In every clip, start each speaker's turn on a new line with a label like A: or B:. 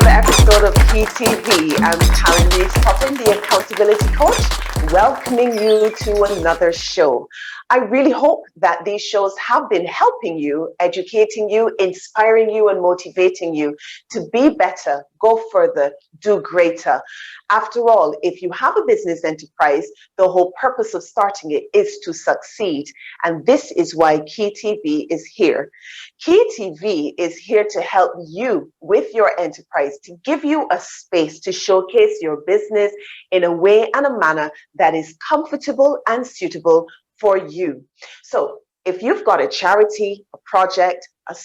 A: another episode of TTV. I'm Toppin, the accountability coach, welcoming you to another show. I really hope that these shows have been helping you, educating you, inspiring you, and motivating you to be better, go further, do greater. After all, if you have a business enterprise, the whole purpose of starting it is to succeed. And this is why Key TV is here. Key TV is here to help you with your enterprise, to give you a space to showcase your business in a way and a manner that is comfortable and suitable for you. So if you've got a charity, a project, a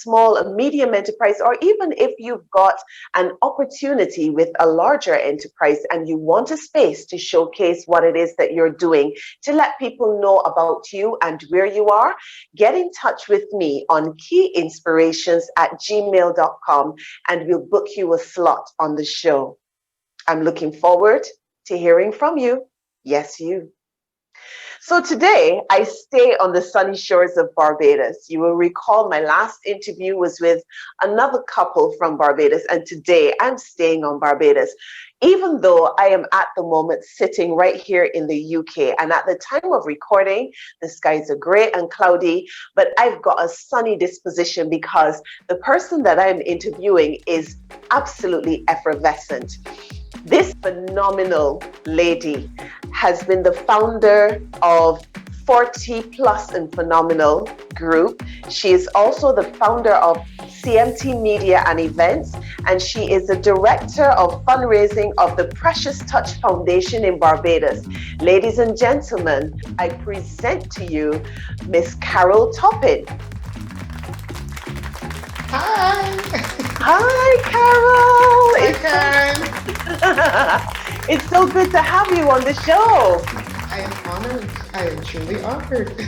A: medium enterprise, or even if you've got an opportunity with a larger enterprise and you want a space to showcase what it is that you're doing, to let people know about you and where you are, get in touch with me on keyinspirations@gmail.com and we'll book you a slot on the show. I'm looking forward to hearing from you. Yes, you. So today I stay on the sunny shores of Barbados. You will recall my last interview was with another couple from Barbados, and today I'm staying on Barbados, even though I am at the moment sitting right here in the UK. And at the time of recording, the skies are gray and cloudy, but I've got a sunny disposition because the person that I'm interviewing is absolutely effervescent. This phenomenal lady has been the founder of 40+nphenomenal group. She is also the founder of CMT Media and Events, and she is the director of fundraising of the Precious Touch Foundation in Barbados. Ladies and gentlemen, I present to you Miss Carol Toppin.
B: Hi.
A: Hi, Carol.
B: Hi, Karen.
A: It's so good to have you on the show.
B: I am honored. I am truly honored.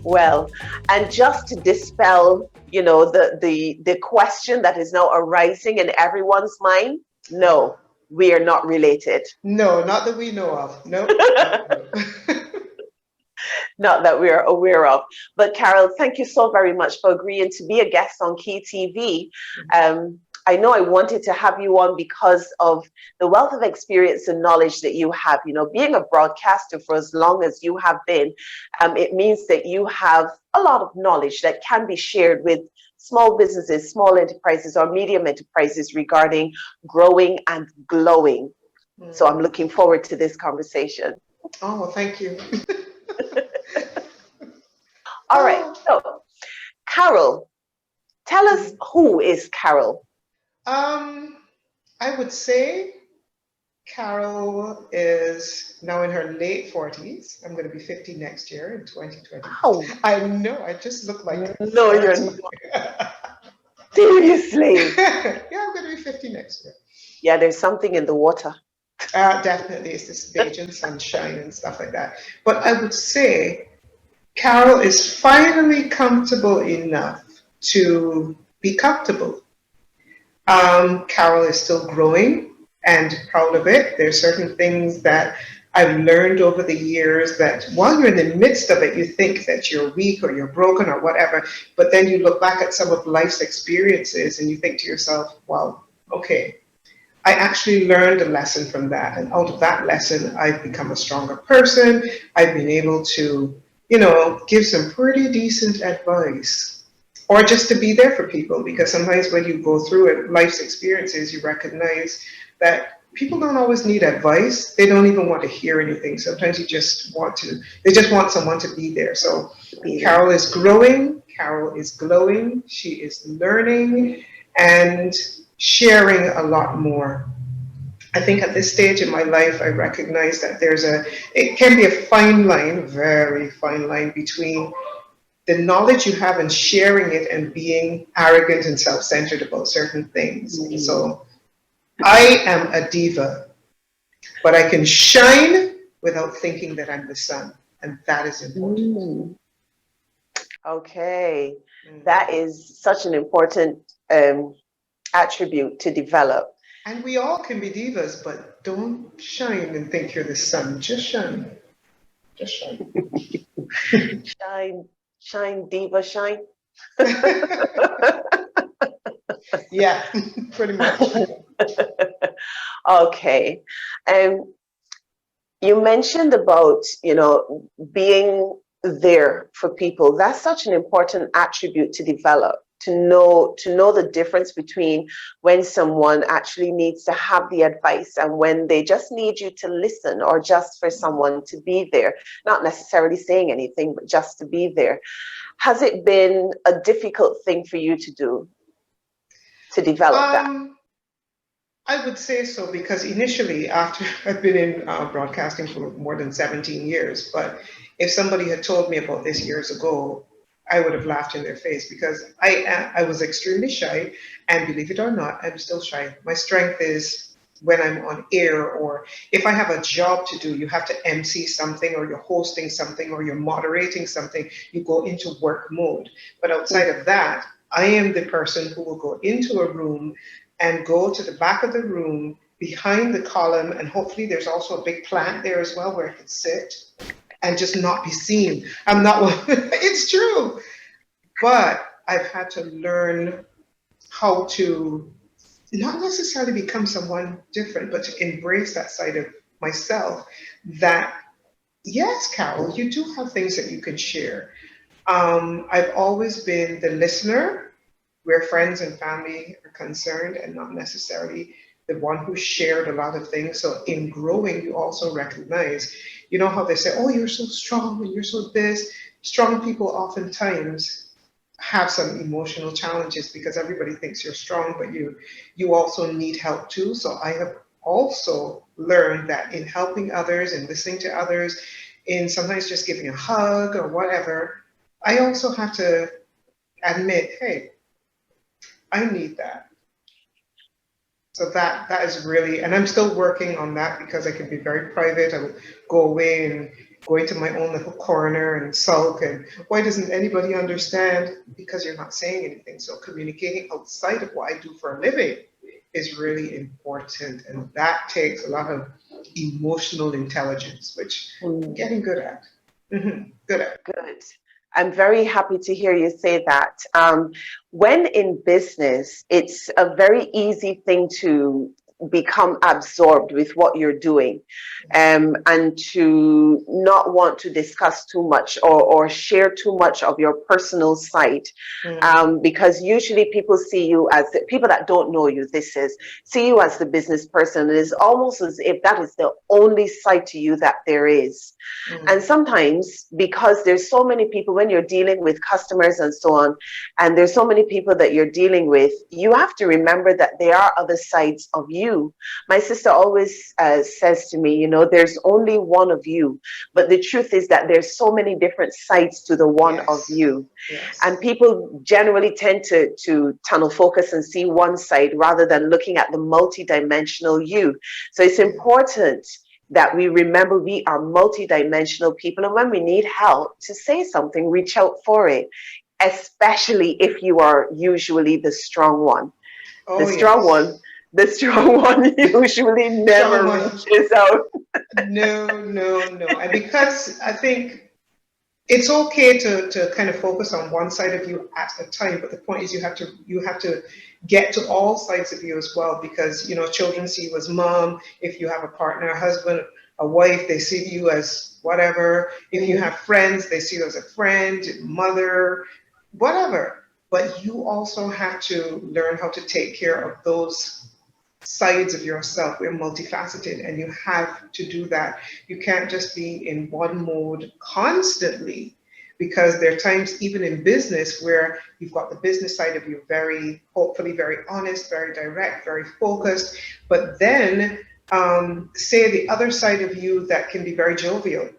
A: Well, and just to dispel, the question that is now arising in everyone's mind, no, we are not related.
B: No, not that we know of. No.
A: Not that we are aware of. But Carol, thank you so very much for agreeing to be a guest on Key TV. I know I wanted to have you on because of the wealth of experience and knowledge that you have. Being a broadcaster for as long as you have been, it means that you have a lot of knowledge that can be shared with small businesses, small enterprises, or medium enterprises regarding growing and glowing. So I'm looking forward to this conversation.
B: Oh, well, thank you.
A: All right. So, Carol, tell us, who is Carol?
B: I would say Carol is now in her late 40s. I'm going to be 50 next year in 2020.
A: Oh.
B: I know. I just look like
A: No, you're not. Seriously?
B: Yeah, I'm going to be 50 next year.
A: Yeah, there's something in the water.
B: Definitely. It's this Bajan sunshine and stuff like that. But I would say Carol is finally comfortable enough to be comfortable. Carol is still growing and proud of it. There's certain things that I've learned over the years that while you're in the midst of it, you think that you're weak or you're broken or whatever, but then you look back at some of life's experiences and you think to yourself, well, okay, I actually learned a lesson from that. And out of that lesson, I've become a stronger person. I've been able to, give some pretty decent advice, or just to be there for people, because sometimes when you go through it, life's experiences, you recognize that people don't always need advice. They don't even want to hear anything. Sometimes they just want someone to be there. So Carol is growing, Carol is glowing, she is learning and sharing a lot more. I think at this stage in my life, I recognize that it can be a fine line, very fine line between the knowledge you have and sharing it and being arrogant and self-centered about certain things. So I am a diva, but I can shine without thinking that I'm the sun. And that is important.
A: Okay. That is such an important attribute to develop.
B: And we all can be divas, but don't shine and think you're the sun. Just shine. Just shine.
A: Shine, diva, shine.
B: Yeah, pretty much.
A: Okay. Um, you mentioned about, being there for people. That's such an important attribute to develop, to know the difference between when someone actually needs to have the advice and when they just need you to listen, or just for someone to be there, not necessarily saying anything, but just to be there. Has it been a difficult thing for you to do, to develop that?
B: Um, I would say so because initially, after I've been in broadcasting for more than 17 years, but if somebody had told me about this years ago, I would have laughed in their face because I was extremely shy, and believe it or not, I'm still shy. My strength is when I'm on air, or if I have a job to do, you have to MC something, or you're hosting something, or you're moderating something, you go into work mode. But outside of that, I am the person who will go into a room and go to the back of the room behind the column, and hopefully there's also a big plant there as well where I can sit and just not be seen. I'm not one. It's true. But I've had to learn how to not necessarily become someone different, but to embrace that side of myself that, yes, Carol, you do have things that you can share. I've always been the listener where friends and family are concerned, and not necessarily the one who shared a lot of things. So in growing, you also recognize, you know how they say, oh, you're so strong and you're so this. Strong people oftentimes have some emotional challenges because everybody thinks you're strong, but you also need help too. So I have also learned that in helping others and listening to others, in sometimes just giving a hug or whatever, I also have to admit, hey, I need that. So that is really, and I'm still working on that because I can be very private. I will go away and go into my own little corner and sulk. And why doesn't anybody understand? Because you're not saying anything. So communicating outside of what I do for a living is really important, and that takes a lot of emotional intelligence, which I'm getting good at. Good at.
A: Good. I'm very happy to hear you say that. When in business, it's a very easy thing to become absorbed with what you're doing, and to not want to discuss too much, or share too much of your personal side, because usually people see you as people that don't know you. See you as the business person. It is almost as if that is the only side to you that there is. And sometimes, because there's so many people when you're dealing with customers and so on, and there's so many people that you're dealing with, you have to remember that there are other sides of you. My sister always says to me, there's only one of you, but the truth is that there's so many different sides to the one of you.
B: Yes.
A: And people generally tend to tunnel focus and see one side rather than looking at the multidimensional you. So it's important that we remember we are multidimensional people, and when we need help to say something, reach out for it, especially if you are usually the strong one.
B: Oh,
A: The strong
B: yes.
A: one, the strong one usually
B: Strong
A: never
B: one.
A: reaches out.
B: No, no, no. And because I think it's okay to kind of focus on one side of you at a time, but the point is you have to get to all sides of you as well, because children see you as mom. If you have a partner, a husband, a wife, they see you as whatever. If you have friends, they see you as a friend, mother, whatever. But you also have to learn how to take care of those sides of yourself. We're multifaceted, and you have to do that. You can't just be in one mode constantly, because there are times, even in business, where you've got the business side of you very, hopefully very honest, very direct, very focused, but then say the other side of you that can be very jovial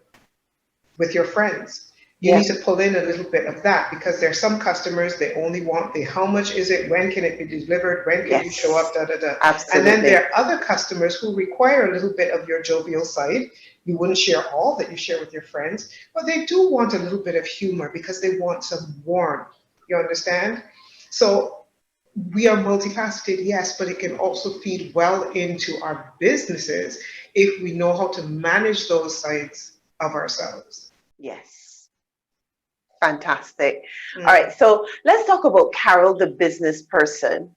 B: with your friends. You need to pull in a little bit of that, because there are some customers, they only want the how much is it, when can it be delivered, when can you show up, da da da.
A: Absolutely.
B: And then there are other customers who require a little bit of your jovial side. You wouldn't share all that you share with your friends, but they do want a little bit of humor because they want some warmth. You understand? So we are multifaceted, yes, but it can also feed well into our businesses if we know how to manage those sides of ourselves.
A: Yes. Fantastic. All right. So let's talk about Carol, the business person.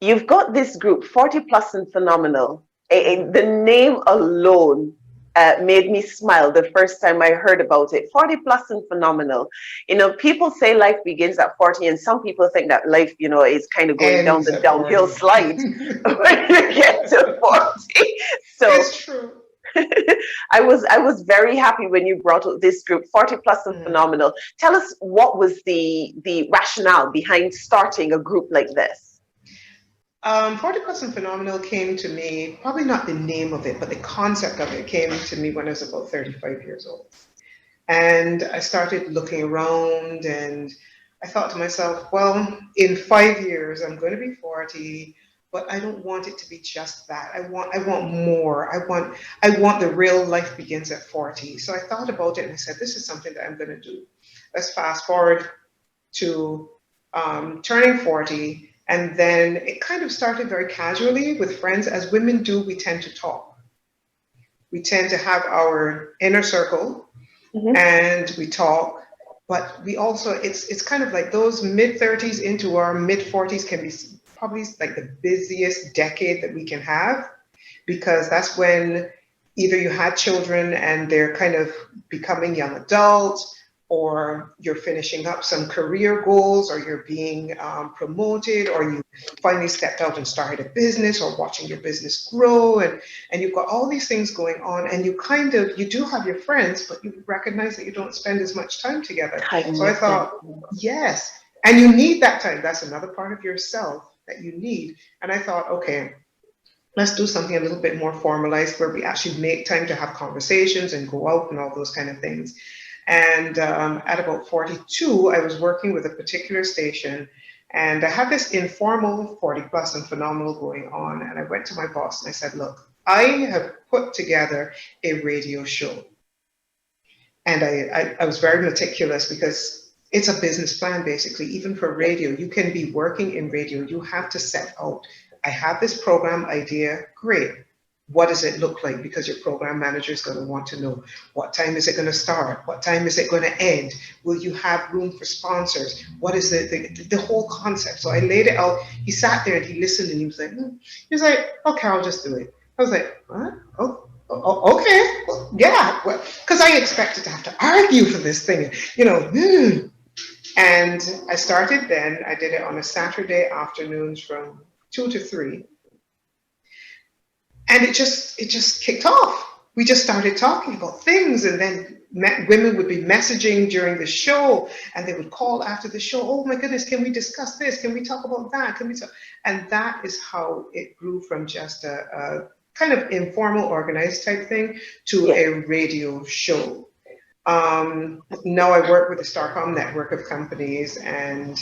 A: You've got this group, 40 plus and phenomenal. The name alone made me smile the first time I heard about it. 40 plus and phenomenal. You know, people say life begins at 40, and some people think that life, you know, is kind of going down
B: Ends
A: the
B: at
A: downhill
B: 40.
A: slide when you get to 40. So
B: It's true.
A: I was very happy when you brought up this group, 40 plus and
B: Mm.
A: phenomenal. Tell us, what was the rationale behind starting a group like this?
B: 40+ and Phenomenal came to me, probably not the name of it, but the concept of it came to me when I was about 35 years old. And I started looking around and I thought to myself, well, in 5 years, I'm going to be 40, but I don't want it to be just that. I want more. I want the real life begins at 40. So I thought about it and I said, this is something that I'm going to do. Let's fast forward to turning 40. And then it kind of started very casually with friends. As women do, we tend to talk. We tend to have our inner circle and we talk, but we also, it's kind of like those mid-30s into our mid-40s can be probably like the busiest decade that we can have, because that's when either you had children and they're kind of becoming young adults, or you're finishing up some career goals, or you're being promoted, or you finally stepped out and started a business, or watching your business grow, and you've got all these things going on, and you do have your friends, but you recognize that you don't spend as much time together. So I thought, yes, and you need that time. That's another part of yourself that you need. And I thought, okay, let's do something a little bit more formalized where we actually make time to have conversations and go out and all those kind of things. And at about 42, I was working with a particular station, and I had this informal 40 plus and phenomenal going on. And I went to my boss and I said, look, I have put together a radio show. And I was very meticulous because it's a business plan, basically. Even for radio, you can be working in radio. You have to set out, I have this program idea, great. What does it look like? Because your program manager is going to want to know, what time is it going to start? What time is it going to end? Will you have room for sponsors? What is the whole concept? So I laid it out. He sat there and he listened and he was like, He was like, okay, I'll just do it. I was like, what? Oh, okay, well, yeah, well, because I expected to have to argue for this thing, you know. And I started then. I did it on a Saturday afternoons from 2 to 3. And it just kicked off. We just started talking about things, and then women would be messaging during the show, and they would call after the show. Oh my goodness, can we discuss this? Can we talk about that? Can we talk? And that is how it grew from just a kind of informal, organized type thing to a radio show. Now I work with the Starcom network of companies, and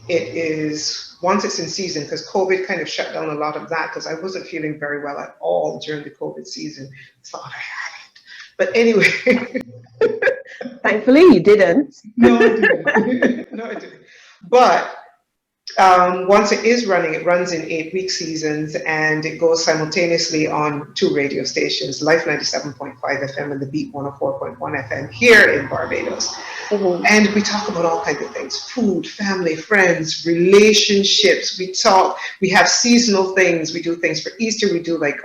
B: it is, once it's in season, because COVID kind of shut down a lot of that, because I wasn't feeling very well at all during the COVID season. Thought I had it. But anyway.
A: Thankfully you didn't.
B: No, I didn't. No, I didn't. But once it is running, it runs in 8-week seasons, and it goes simultaneously on 2 radio stations, Life 97.5 FM and the Beat 104.1 FM here in Barbados. And we talk about all kinds of things: food, family, friends, relationships. We have seasonal things. We do things for Easter. We do like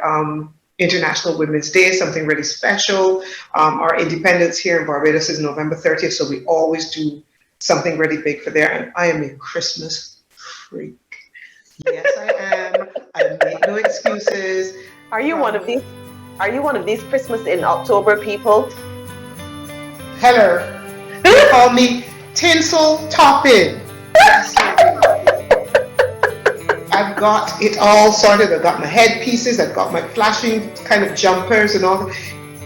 B: International Women's Day, something really special. Our independence here in Barbados is November 30th, so we always do something really big for there. And I am a Christmas freak. Yes, I am. I make no excuses.
A: Are you one of these? Are you one of these Christmas in October people?
B: Hello. They call me Tinsel Toppin. Yes, I've got it all sorted. I've got my headpieces. I've got my flashing kind of jumpers and all.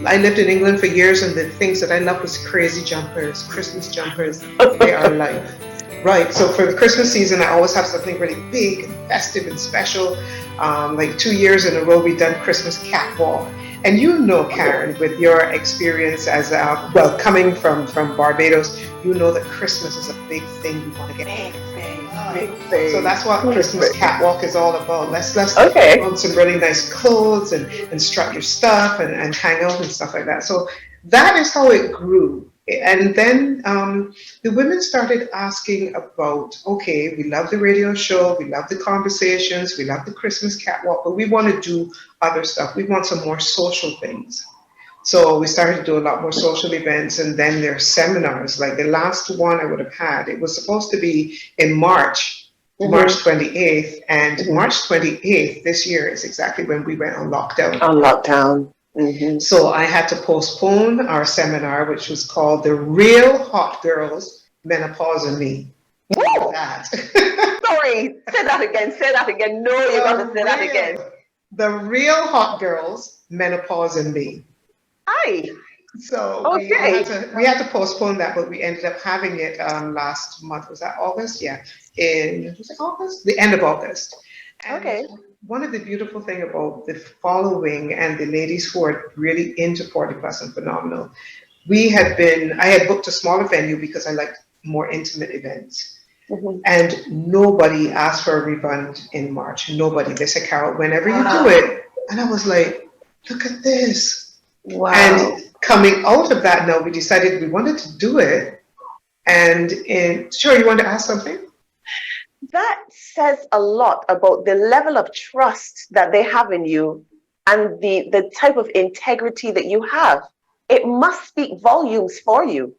B: I lived in England for years, and the things that I love was crazy jumpers, Christmas jumpers. They are life. Right, so for the Christmas season, I always have something really big and festive and special. Like 2 years in a row, we've done Christmas catwalk. And you know, Karen, with your experience as, coming from Barbados, you know that Christmas is a big thing. You want to get big thing. So that's what Christmas catwalk is all about. Let's put on some really nice clothes and strut your stuff and hang out and stuff like that. So that is how it grew. And then the women started asking about, okay, we love the radio show, we love the conversations, we love the Christmas catwalk, but we want to do other stuff. We want some more social things. So we started to do a lot more social events, and then there's seminars. Like the last one I would have had, it was supposed to be in March, March 28th, and March 28th this year is exactly when we went on lockdown.
A: On lockdown.
B: So I had to postpone our seminar, which was called The Real Hot Girls, Menopause and Me.
A: Woo!
B: That.
A: Sorry, say that again, say that again. No, you got to say that again.
B: The Real Hot Girls, Menopause and Me.
A: Hi.
B: So
A: okay.
B: we had to postpone that, but we ended up having it last month. Was that August? Yeah. Was it August? The end of August. And
A: okay.
B: One of the beautiful thing about the following and the ladies who are really into 40 plus and phenomenal, I had booked a smaller venue because I like more intimate events. And nobody asked for a refund in March. Nobody. They said, Carol, whenever you do it. And I was like, look at this.
A: Wow.
B: And coming out of that, now we decided we wanted to do it. And sure, you want to ask something?
A: That says a lot about the level of trust that they have in you and the type of integrity that you have. It must speak volumes for you.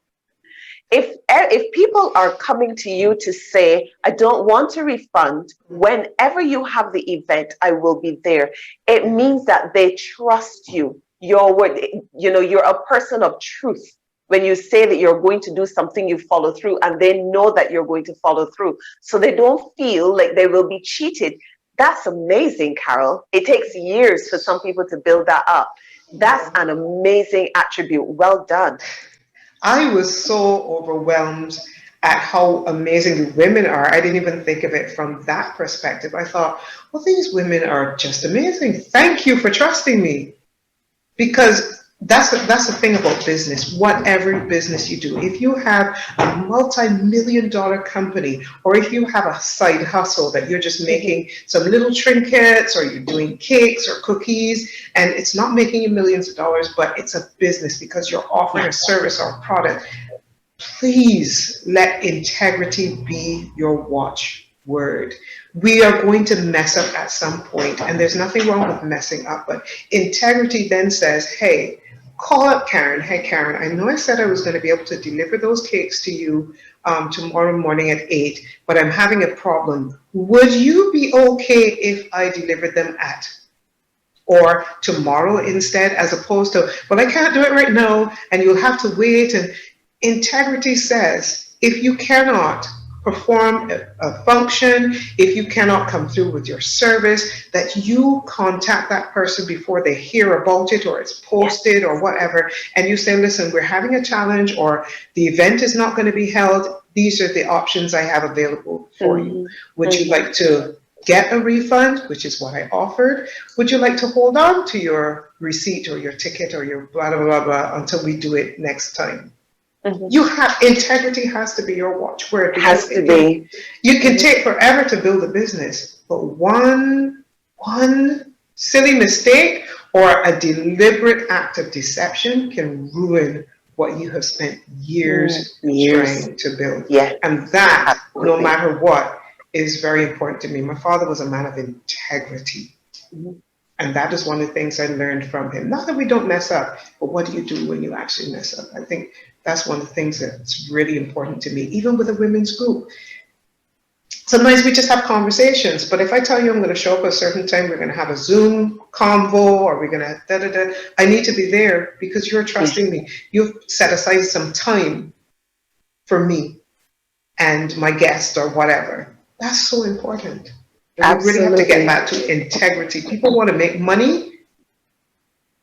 A: If people are coming to you to say, I don't want a refund, whenever you have the event, I will be there, it means that they trust you. Your word, you're a person of truth. When you say that you're going to do something, you follow through, and they know that you're going to follow through. So they don't feel like they will be cheated. That's amazing, Carol. It takes years for some people to build that up. That's an amazing attribute. Well done.
B: I was so overwhelmed at how amazing the women are. I didn't even think of it from that perspective. I thought, well, these women are just amazing. Thank you for trusting me. Because that's the thing about business. Whatever business you do, if you have a multi-million-dollar company, or if you have a side hustle that you're just making some little trinkets, or you're doing cakes or cookies, and it's not making you millions of dollars, but it's a business because you're offering a service or a product, please let integrity be your watchword. We are going to mess up at some point, and there's nothing wrong with messing up, but integrity then says, hey, call up Karen. Hey, Karen, I know I said I was going to be able to deliver those cakes to you tomorrow morning at 8, but I'm having a problem. Would you be okay if I delivered them at? Or tomorrow instead, as opposed to, well, I can't do it right now, and you'll have to wait. And integrity says, if you cannot perform a function, if you cannot come through with your service, that you contact that person before they hear about it or it's posted or whatever, and you say, listen, we're having a challenge, or the event is not going to be held. These are the options I have available for you. Would you like to get a refund, which is what I offered? Would you like to hold on to your receipt or your ticket or your blah, blah, blah, blah until we do it next time? You have, integrity has to be your watchword.
A: Has to be.
B: You can take forever to build a business, but one silly mistake or a deliberate act of deception can ruin what you have spent years trying to build. And that, no matter what, is very important to me. My father was a man of integrity. And that is one of the things I learned from him. Not that we don't mess up, but what do you do when you actually mess up? I think that's one of the things that's really important to me, even with a women's group. Sometimes we just have conversations, but if I tell you I'm going to show up at a certain time, we're going to have a Zoom convo, or we're going to da-da-da, I need to be there because you're trusting me. You've set aside some time for me and my guest or whatever. That's so important. And we really have to get back to integrity. People want to make money,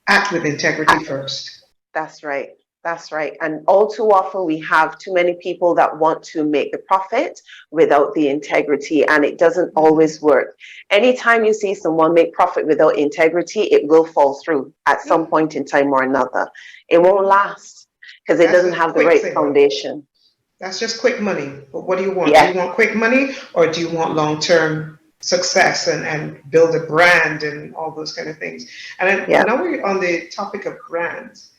B: act with integrity first.
A: That's right. That's right. And all too often we have too many people that want to make the profit without the integrity, and it doesn't always work. Anytime you see someone make profit without integrity, it will fall through at some point in time or another. It won't last because it doesn't have the right foundation.
B: That's just quick money. But what do you want? Do you want quick money, or do you want long-term success and build a brand and all those kind of things? And now we're on the topic of brands.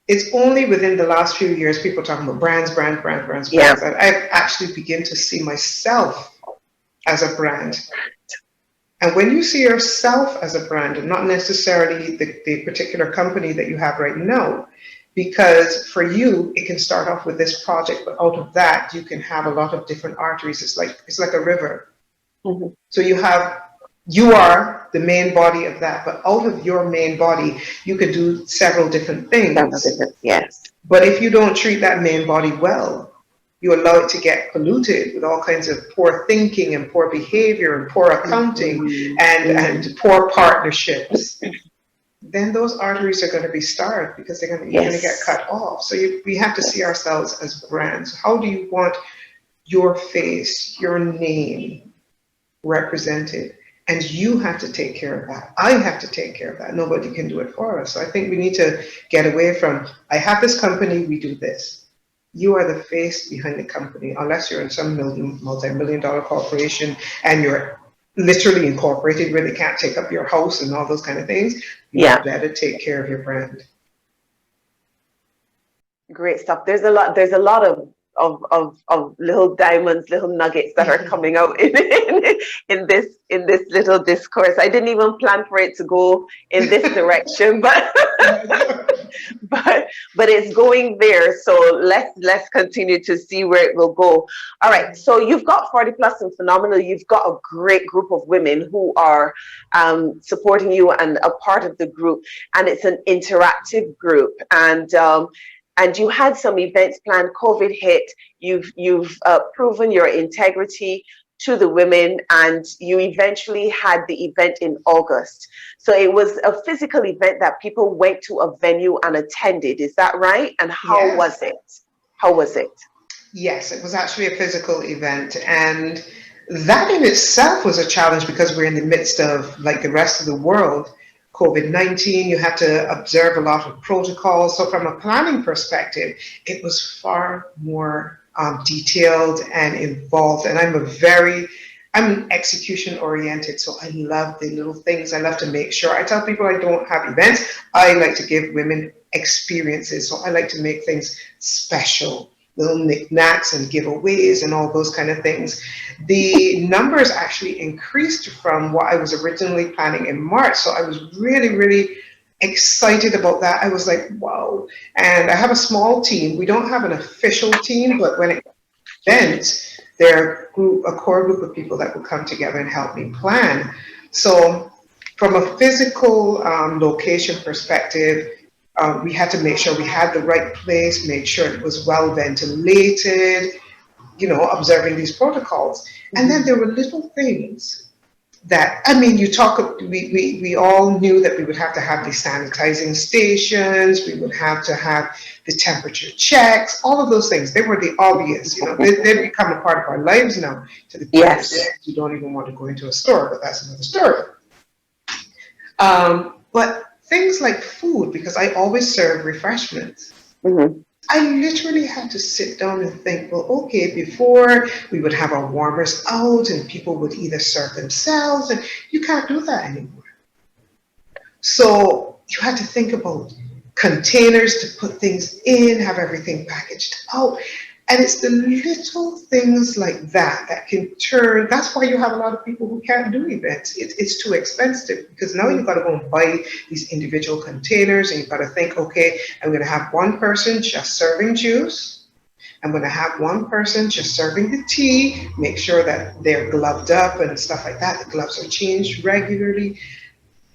B: it's only within the last few years people are talking about brands,
A: Yeah.
B: and I've actually begin to see myself as a brand. And when you see yourself as a brand and not necessarily the particular company that you have right now, because for you, it can start off with this project, but out of that, you can have a lot of different arteries. It's like a river.
A: Mhm.
B: So you are the main body of that, but out of your main body, you could do several different things.
A: Yes.
B: But if you don't treat that main body well, you allow it to get polluted with all kinds of poor thinking and poor behavior and poor accounting and poor partnerships, then those arteries are going to be starved because you're going to get cut off. So we have to see ourselves as brands. How do you want your face, your name represented? And you have to take care of that. I have to take care of that. Nobody can do it for us. So I think we need to get away from, I have this company, we do this. You are the face behind the company, unless you're in some multi-million dollar corporation and you're literally incorporated where they can't take up your house and all those kind of things. You better take care of your brand.
A: Great stuff. There's a lot of little diamonds, little nuggets that are coming out in this little discourse. I didn't even plan for it to go in this direction, but but it's going there. So let's continue to see where it will go. All right. So you've got 40+ and Phenomenal. You've got a great group of women who are supporting you and a part of the group, and it's an interactive group. And you had some events planned. COVID hit. You've proven your integrity to the women, and you eventually had the event in August. So it was a physical event that people went to a venue and attended. Is that right? And how was it? How was it?
B: Yes, it was actually a physical event, and that in itself was a challenge because we're in the midst of, like the rest of the world, COVID-19. You had to observe a lot of protocols. So from a planning perspective, it was far more detailed and involved. And I'm an execution oriented, so I love the little things. I love to make sure. I tell people I don't have events. I like to give women experiences. So I like to make things special, little knickknacks and giveaways and all those kind of things. The numbers actually increased from what I was originally planning in March. So I was really, really excited about that. I was like, wow. And I have a small team. We don't have an official team, but when it events, there are a core group of people that will come together and help me plan. So from a physical location perspective, we had to make sure we had the right place, make sure it was well ventilated, observing these protocols. And then there were little things that, we all knew that we would have to have these sanitizing stations, we would have to have the temperature checks, all of those things. They were the obvious, they've become a part of our lives now to the point that you don't even want to go into a store, but that's another story. But things like food, because I always serve refreshments. I literally had to sit down and think, well, okay, before we would have our warmers out and people would either serve themselves, and you can't do that anymore. So you had to think about containers to put things in, have everything packaged out. And it's the little things like that that can turn, that's why you have a lot of people who can't do events. It's too expensive because now you've got to go and buy these individual containers and you've got to think, okay, I'm going to have one person just serving juice. I'm going to have one person just serving the tea, make sure that they're gloved up and stuff like that. The gloves are changed regularly.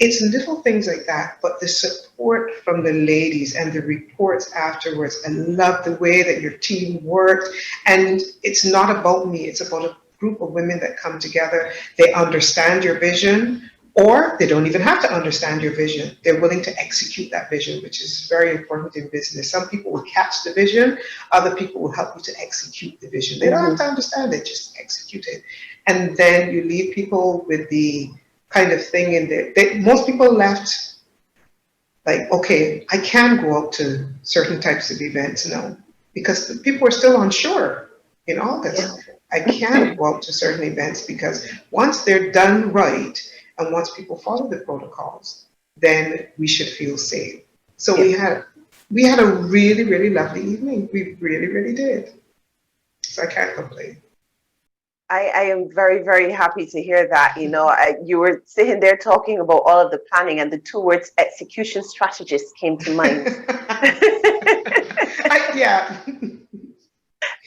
B: It's little things like that, but the support from the ladies and the reports afterwards, I love the way that your team worked. And it's not about me, it's about a group of women that come together. They understand your vision, or they don't even have to understand your vision. They're willing to execute that vision, which is very important in business. Some people will catch the vision, other people will help you to execute the vision. They don't have to understand it, just execute it. And then you leave people with the kind of thing in there. Most people left like, okay, I can go out to certain types of events now because the people are still on shore in August. I can't go out to certain events because once they're done right and once people follow the protocols, then we should feel safe. So we had we had a really, really lovely evening. We really, really did. So I can't complain.
A: I am very, very happy to hear that. You know, you were sitting there talking about all of the planning, and the two words execution strategist came to mind.
B: Yeah.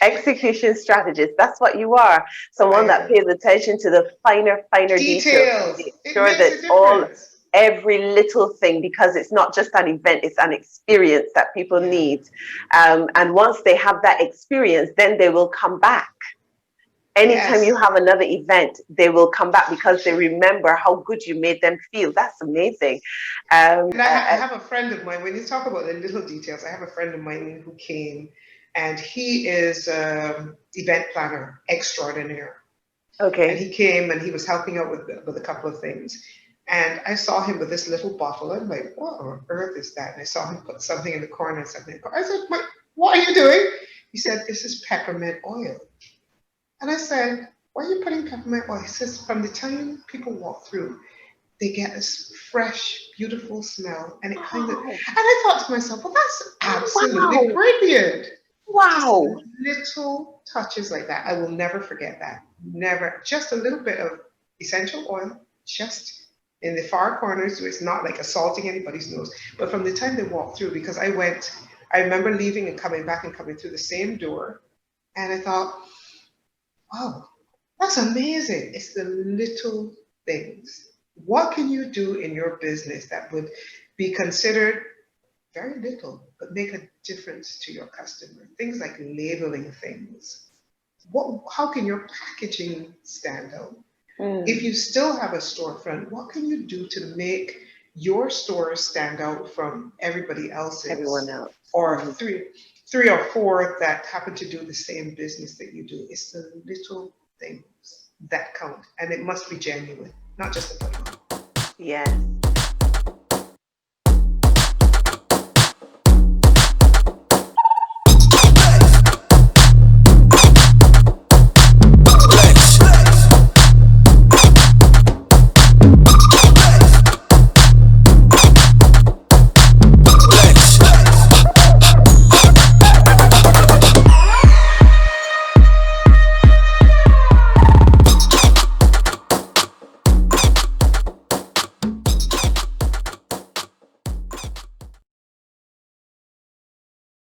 A: Execution strategist, that's what you are. Someone that pays attention to the finer details to
B: Details.
A: make
B: It
A: sure
B: makes
A: that
B: a difference.
A: every little thing, because it's not just an event, it's an experience that people need. And once they have that experience, then they will come back. Anytime you
B: Yes.
A: have another event, they will come back because they remember how good you made them feel. That's amazing.
B: And I have a friend of mine, when you talk about the little details, I have a friend of mine who came, and he is event planner extraordinaire. And
A: Okay.
B: he came and he was helping out with a couple of things. And I saw him with this little bottle. I'm like, what on earth is that? And I saw him put something in the corner and something in the corner. I said, what are you doing? He said, this is peppermint oil. And I said, why are you putting peppermint oil? He says, from the time people walk through, they get this fresh, beautiful smell. And it kind of, and I thought to myself, well, that's absolutely
A: Wow.
B: brilliant. Just
A: Wow.
B: little touches like that. I will never forget that. Never. Just a little bit of essential oil, just in the far corners, so it's not like assaulting anybody's nose. But from the time they walk through, because I remember leaving and coming back and coming through the same door. And I thought, wow, that's amazing. It's the little things. What can you do in your business that would be considered very little, but make a difference to your customer? Things like labeling things. How can your packaging stand out? If you still have a storefront, what can you do to make your store stand out from everybody else's?
A: Everyone else.
B: Or three or four that happen to do the same business that you do. It's the little things that count, and it must be genuine, not just a funny.
A: Yes.